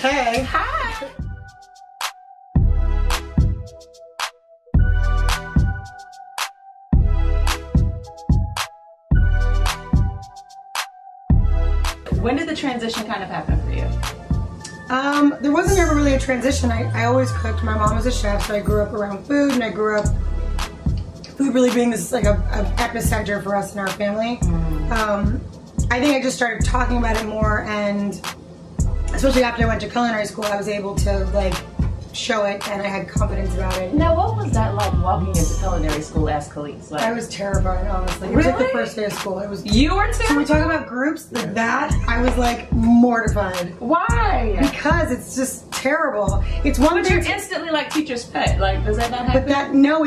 Hey. Hi. When did the transition kind of happen for you? There wasn't ever really a transition. I always cooked. My mom was a chef, so I grew up around food, and I grew up food really being this like a epicenter for us in our family. I think I just started talking about it more, and especially after I went to culinary school, I was able to like show it, and I had confidence about it. Now, what was that like walking into culinary school as Kelis? Like, I was terrified, honestly. It was like the first day of school. It was. You were terrified? So we talk about groups like that. I was like mortified. Why? Because it's just terrible. It's one But thing. you're instantly like teacher's pet. Like, does that not happen? But that no,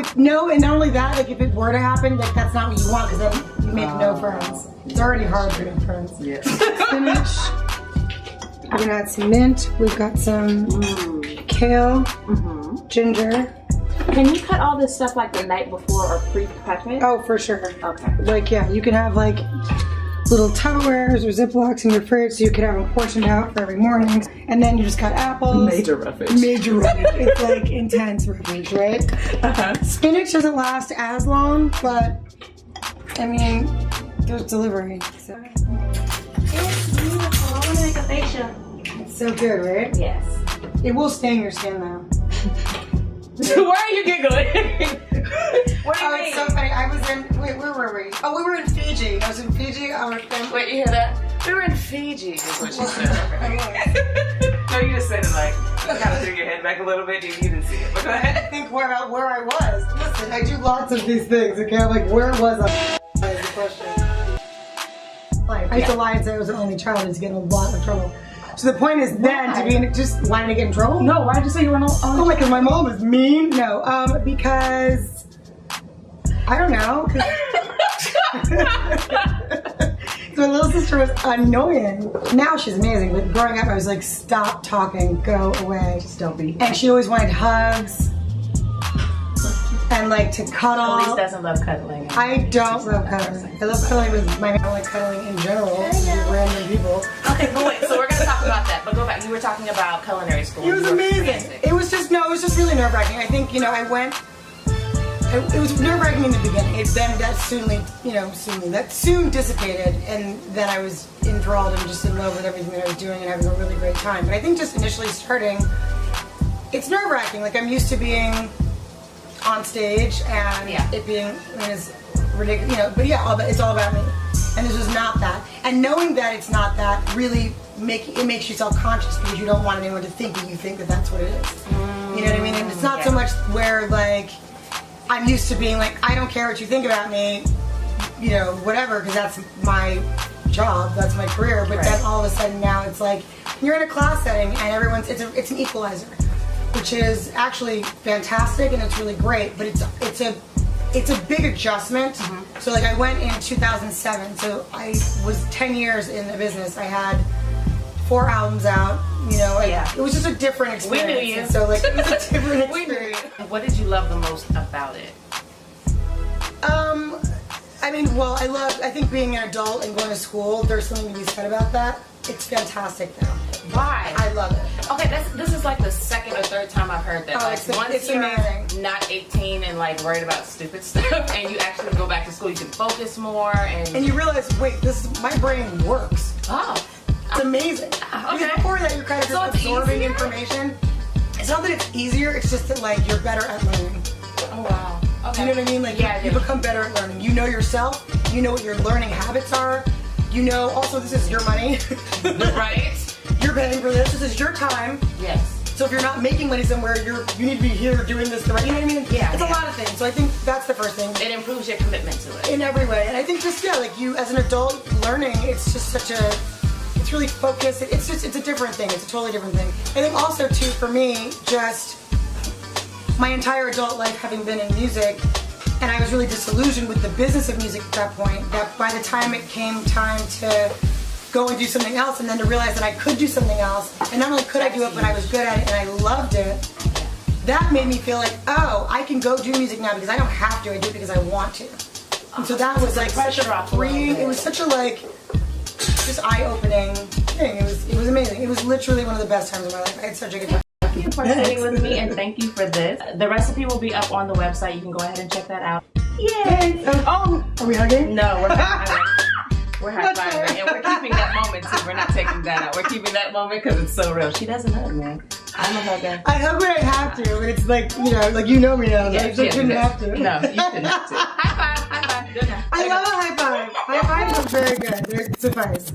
and not only that. Like, if it were to happen, like that's not what you want, because then you make no friends. It's already hard to make friends. Yeah. Spinach. We're gonna add some mint. We've got some kale, ginger. Can you cut all this stuff like the night before or pre-prep it? Oh, for sure. Okay. Like, yeah, you can have like little Tupperwares or Ziplocs in your fridge, so you can have them portioned out for every morning. And then you just cut apples. Major roughage. Major roughage. It's like intense roughage, right? Spinach doesn't last as long, but I mean, there's delivery. So. It's beautiful. I want to make a facial. It's so good, right? Yes. It will stain your skin though. Why are you giggling? What do you mean? It's so funny. I was in, wait, where were we? Oh, we were in Fiji. I was in Fiji. Wait, you hear that? We were in Fiji, is what she said. Okay. No, you just said it like, kind of threw your head back a little bit. You didn't see it. But go ahead. Think more about where I was. Listen, I do lots of these things, okay? I'm like, where was I? Is the question. I used to lie and say I was the only child and to get in a lot of trouble. So the point is then to be in, just wanting to get in trouble? No, why did you say you were Oh, because my mom was mean? No, because I don't know. So my little sister was annoying. Now she's amazing, but growing up I was like, stop talking, go away. Just don't be. And she always wanted hugs and like to cuddle. Kelis doesn't love cuddling. I don't love cuddling. I love cuddling with my family, like cuddling in general with random people. Okay, but wait, so we're going to talk about that, but go back. You were talking about culinary school. It was amazing. It was just really nerve-wracking. I think, I went, it was nerve-wracking in the beginning. Then that soon dissipated, and then I was enthralled and just in love with everything that I was doing and having a really great time. But I think just initially starting, it's nerve-wracking. Like, I'm used to being on stage and it being, it's ridiculous, but yeah, it's all about me. And this was not that. And knowing that it's not that really makes you self-conscious, because you don't want anyone to think that you think that that's what it is. You know what I mean? And it's not so much where like, I'm used to being like, I don't care what you think about me, whatever, because that's my job, that's my career. But then all of a sudden now it's like, you're in a class setting and it's an equalizer, which is actually fantastic and it's really great, but it's a big adjustment. So like I went in 2007, so I was 10 years in the business. I had 4 albums out, it was just a different experience. We knew you. And so like it was a different experience. What did you love the most about it? I think being an adult and going to school, there's something to be said about that. It's fantastic though. Why? I love it. Okay, this is like the second or third time I've heard that. It's you're amazing. Not 18 and like worried about stupid stuff, and you actually go back to school, you can focus more, and you realize, wait, my brain works. Oh, it's amazing. Okay. Because before that, you're kind of just absorbing information. It's not that it's easier; it's just that like you're better at learning. Oh wow. Okay. Do you know what I mean? Like you become better at learning. You know yourself. You know what your learning habits are. Also this is your money. Right. You're paying for this. This is your time. Yes. So if you're not making money somewhere, you need to be here doing this the right. You know what I mean? Yeah. It's a lot of things. So I think that's the first thing. It improves your commitment to it in every way. And I think just like you as an adult learning, it's just it's really focused. It's a different thing. It's a totally different thing. I think also too for me, just my entire adult life having been in music, and I was really disillusioned with the business of music at that point, that by the time it came time to go and do something else, and then to realize that I could do something else, and not only could I do it, but I was good at it and I loved it, that made me feel like, oh, I can go do music now because I don't have to, I do it because I want to. And so that was like such a freeing, it was such a like, just eye-opening thing. It was amazing. It was literally one of the best times of my life. I had such a good time. Thank you for sitting with me, and thank you for this. The recipe will be up on the website. You can go ahead and check that out. Yay! Oh, are we hugging? No, we're high-fiving. We're high-fiving, and we're keeping that moment too. We're not taking that out. We're keeping that moment because it's so real. She doesn't hug, man. I'm a hugger. I hug when I have to, but it's like, like you know me now. I shouldn't have to. No, you shouldn't have to. High five, high five. Good night. I love a high five. High fives are very good. They're suffice.